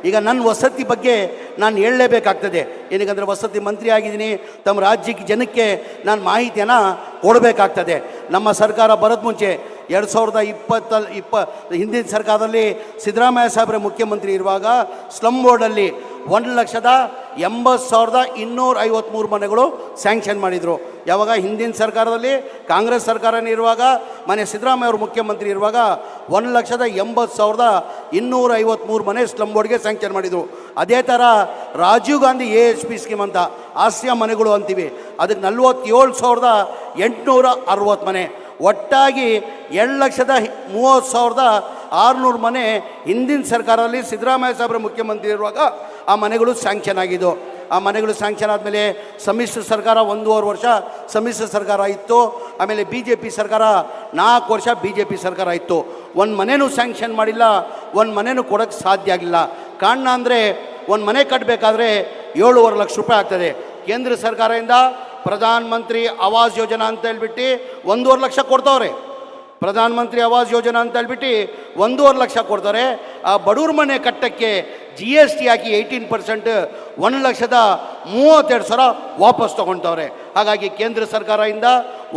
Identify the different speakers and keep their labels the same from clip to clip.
Speaker 1: ಈಗ ನನ್ನ ವಸತಿ ಬಗ್ಗೆ ನಾನು ಹೇಳಲೇಬೇಕಾಗ್ತದೆ. ಏನಕ್ಕಂದರೆ ವಸತಿ ಮಂತ್ರಿ ಆಗಿದ್ದೀನಿ, ತಮ್ಮ ರಾಜ್ಯಕ್ಕೆ ಜನಕ್ಕೆ ನಾನು ಮಾಹಿತಿಯನ್ನು ಕೊಡಬೇಕಾಗ್ತದೆ. ನಮ್ಮ ಸರ್ಕಾರ ಬರೋದು ಮುಂಚೆ 2020 ಹಿಂದಿನ ಸರ್ಕಾರದಲ್ಲಿ ಸಿದ್ದರಾಮಯ್ಯ ಸಾಹೇಬ್ರೆ ಮುಖ್ಯಮಂತ್ರಿ ಇರುವಾಗ ಸ್ಲಮ್ ಬೋರ್ಡಲ್ಲಿ 1,80,253 ಮನೆಗಳು ಸ್ಯಾಂಕ್ಷನ್ ಮಾಡಿದರು. ಯಾವಾಗ? ಹಿಂದಿನ ಸರ್ಕಾರದಲ್ಲಿ ಕಾಂಗ್ರೆಸ್ ಸರ್ಕಾರನೇ ಇರುವಾಗ, ಮನೆ ಸಿದ್ದರಾಮಯ್ಯ ಅವರು ಮುಖ್ಯಮಂತ್ರಿ ಇರುವಾಗ 1,80,253 ಮನೆ ಸ್ಲಮ್ ಬೋರ್ಡ್ಗೆ ಸ್ಯಾಂಕ್ಷನ್ ಮಾಡಿದರು. ಅದೇ ಥರ ರಾಜೀವ್ ಗಾಂಧಿ AHP ಸ್ಕೀಮ್ ಅಂತ ಆಶ್ರಯ ಮನೆಗಳು ಅಂತೀವಿ, ಅದಕ್ಕೆ 47,860 ಮನೆ, ಒಟ್ಟಾಗಿ 2,30,600 ಮನೆ ಹಿಂದಿನ ಸರ್ಕಾರದಲ್ಲಿ ಸಿದ್ದರಾಮಯ್ಯ ಸಾಹೇಬ್ರ ಮುಖ್ಯಮಂತ್ರಿ ಇರುವಾಗ ಆ ಮನೆಗಳು ಸ್ಯಾಂಕ್ಷನ್ ಆಗಿದ್ದು. ಆ ಮನೆಗಳು ಸ್ಯಾಂಕ್ಷನ್ ಆದಮೇಲೆ ಸಮ್ಮಿಶ್ರ ಸರ್ಕಾರ 1.5 ವರ್ಷ ಸಮ್ಮಿಶ್ರ ಸರ್ಕಾರ ಇತ್ತು. ಆಮೇಲೆ BJP ಸರ್ಕಾರ 4 ವರ್ಷ BJP ಸರ್ಕಾರ ಇತ್ತು. ಒಂದು ಮನೆಯೂ ಸ್ಯಾಂಕ್ಷನ್ ಮಾಡಿಲ್ಲ, ಒಂದು ಮನೆಯೂ ಕೊಡೋಕ್ಕೆ ಸಾಧ್ಯ ಆಗಿಲ್ಲ. ಕಾರಣ ಅಂದರೆ ಒಂದು ಮನೆ ಕಟ್ಟಬೇಕಾದ್ರೆ 7.5 ಲಕ್ಷ ರೂಪಾಯಿ ಆಗ್ತದೆ. ಕೇಂದ್ರ ಸರ್ಕಾರದಿಂದ ಪ್ರಧಾನ ಮಂತ್ರಿ ಆವಾಸ್ ಯೋಜನಾ ಅಂತ ಹೇಳ್ಬಿಟ್ಟು 1.5 ಲಕ್ಷ ಕೊಡ್ತವ್ರೆ. ಪ್ರಧಾನ ಮಂತ್ರಿ ಆವಾಸ್ ಯೋಜನಾ ಅಂತ ಹೇಳ್ಬಿಟ್ಟು 1.5 ಲಕ್ಷ ಕೊಡ್ತಾರೆ. ಆ ಬಡವ್ರ ಮನೆ ಕಟ್ಟಕ್ಕೆ GST ಹಾಕಿ 18% 1,32,000 ವಾಪಸ್ ತೊಗೊಳ್ತವ್ರೆ. ಹಾಗಾಗಿ ಕೇಂದ್ರ ಸರ್ಕಾರದಿಂದ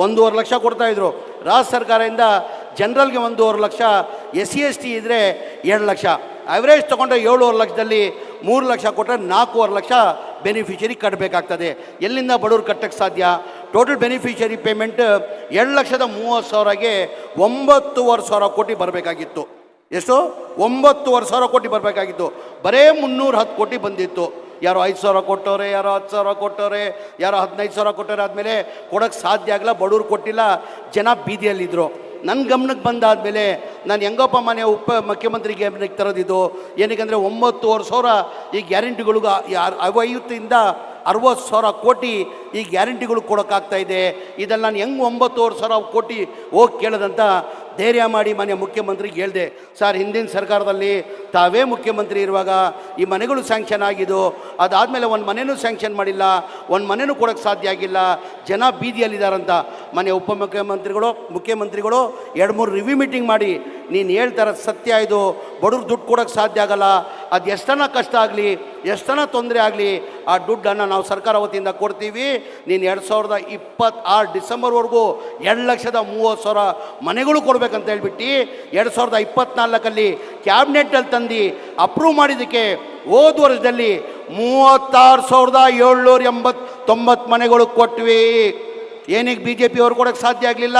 Speaker 1: 1.5 ಲಕ್ಷ ಕೊಡ್ತಾಯಿದ್ರು, ರಾಜ್ಯ ಸರ್ಕಾರದಿಂದ ಜನರಲ್ಗೆ 1.5 ಲಕ್ಷ, SC ST ಇದ್ದರೆ 2 ಲಕ್ಷ. ಆವ್ರೇಜ್ ತೊಗೊಂಡ್ರೆ 7.5 ಲಕ್ಷದಲ್ಲಿ 3 ಲಕ್ಷ ಕೊಟ್ಟರೆ 4.5 ಲಕ್ಷ ಬೆನಿಫಿಷರಿ ಕಟ್ಟಬೇಕಾಗ್ತದೆ. ಎಲ್ಲಿಂದ ಬಡವ್ರು ಕಟ್ಟಕ್ಕೆ ಸಾಧ್ಯ? ಟೋಟಲ್ ಬೆನಿಫಿಷರಿ ಪೇಮೆಂಟ್ 2,30,000ಗೆ 9,500 ಕೋಟಿ ಬರಬೇಕಾಗಿತ್ತು. ಎಷ್ಟು? 9,500 ಕೋಟಿ ಬರಬೇಕಾಗಿತ್ತು. ಬರೇ 310 ಕೋಟಿ ಬಂದಿತ್ತು. ಯಾರೋ 5,000 ಕೊಟ್ಟವ್ರೆ, ಯಾರೋ 10,000 ಕೊಟ್ಟವ್ರೆ, ಯಾರೋ 15,000 ಕೊಟ್ಟವ್ರೆ. ಆದಮೇಲೆ ಕೊಡೋಕ್ಕೆ ಸಾಧ್ಯ ಆಗಲ್ಲ, ಬಡವ್ರು ಕೊಟ್ಟಿಲ್ಲ, ಜನ ಬೀದಿಯಲ್ಲಿದ್ದರು. ನನ್ನ ಗಮನಕ್ಕೆ ಬಂದಾದಮೇಲೆ ನಾನು ಹೆಂಗಪ್ಪ ಮನೆ ಮುಖ್ಯಮಂತ್ರಿ ಗಮನಕ್ಕೆ ತರೋದಿದ್ದು. ಏನಕ್ಕೆ 9,500 ಈ ಗ್ಯಾರಂಟಿಗಳಿಗೂ 50ಇಂದ 60,000 ಕೋಟಿ ಈ ಗ್ಯಾರಂಟಿಗಳು ಕೊಡೋಕ್ಕಾಗ್ತಾಯಿದೆ. ಇದೆಲ್ಲ ನಾನು ಹೆಂಗೆ 9,500 ಕೋಟಿ ಹೋಗಿ ಕೇಳೋದಂತ ಧೈರ್ಯ ಮಾಡಿ ಮನೆ ಮುಖ್ಯಮಂತ್ರಿಗೆ ಹೇಳಿದೆ. ಸರ್, ಹಿಂದಿನ ಸರ್ಕಾರದಲ್ಲಿ ತಾವೇ ಮುಖ್ಯಮಂತ್ರಿ ಇರುವಾಗ ಈ ಮನೆಗಳು ಸ್ಯಾಂಕ್ಷನ್ ಆಗಿದ್ದು, ಅದಾದಮೇಲೆ ಒಂದು ಮನೆಯೂ ಸ್ಯಾಂಕ್ಷನ್ ಮಾಡಿಲ್ಲ, ಒಂದು ಮನೆಯೂ ಕೊಡೋಕ್ಕೆ ಸಾಧ್ಯ ಆಗಿಲ್ಲ, ಜನ ಬೀದಿಯಲ್ಲಿದ್ದಾರಂತ. ಮನೆ ಮುಖ್ಯಮಂತ್ರಿಗಳು 2-3 ರಿವ್ಯೂ ಮೀಟಿಂಗ್ ಮಾಡಿ ನೀನು ಹೇಳ್ತಾರ ಸತ್ಯ, ಇದು ಬಡವ್ರು ದುಡ್ಡು ಕೊಡೋಕ್ಕೆ ಸಾಧ್ಯ ಆಗಲ್ಲ, ಅದು ಎಷ್ಟನ ಕಷ್ಟ ಆಗಲಿ, ಎಷ್ಟನ ತೊಂದರೆ ಆಗಲಿ, ಆ ದುಡ್ಡನ್ನು ನಾವು ಸರ್ಕಾರ ವತಿಯಿಂದ ಕೊಡ್ತೀವಿ, ನೀನು 2026 ಡಿಸೆಂಬರ್ವರೆಗೂ 2,30,000 ಮನೆಗಳು ಕೊಡಬೇಕಂತ ಹೇಳ್ಬಿಟ್ಟು 2024 ಕ್ಯಾಬಿನೆಟ್ಟಲ್ಲಿ ತಂದು ಅಪ್ರೂವ್ ಮಾಡಿದ್ದಕ್ಕೆ ಹೋದ ವರ್ಷದಲ್ಲಿ 36,789 ಮನೆಗಳು ಕೊಟ್ವಿ. ಏನಕ್ಕೆ BJP ಅವ್ರು ಕೊಡೋಕ್ಕೆ ಸಾಧ್ಯ ಆಗಲಿಲ್ಲ?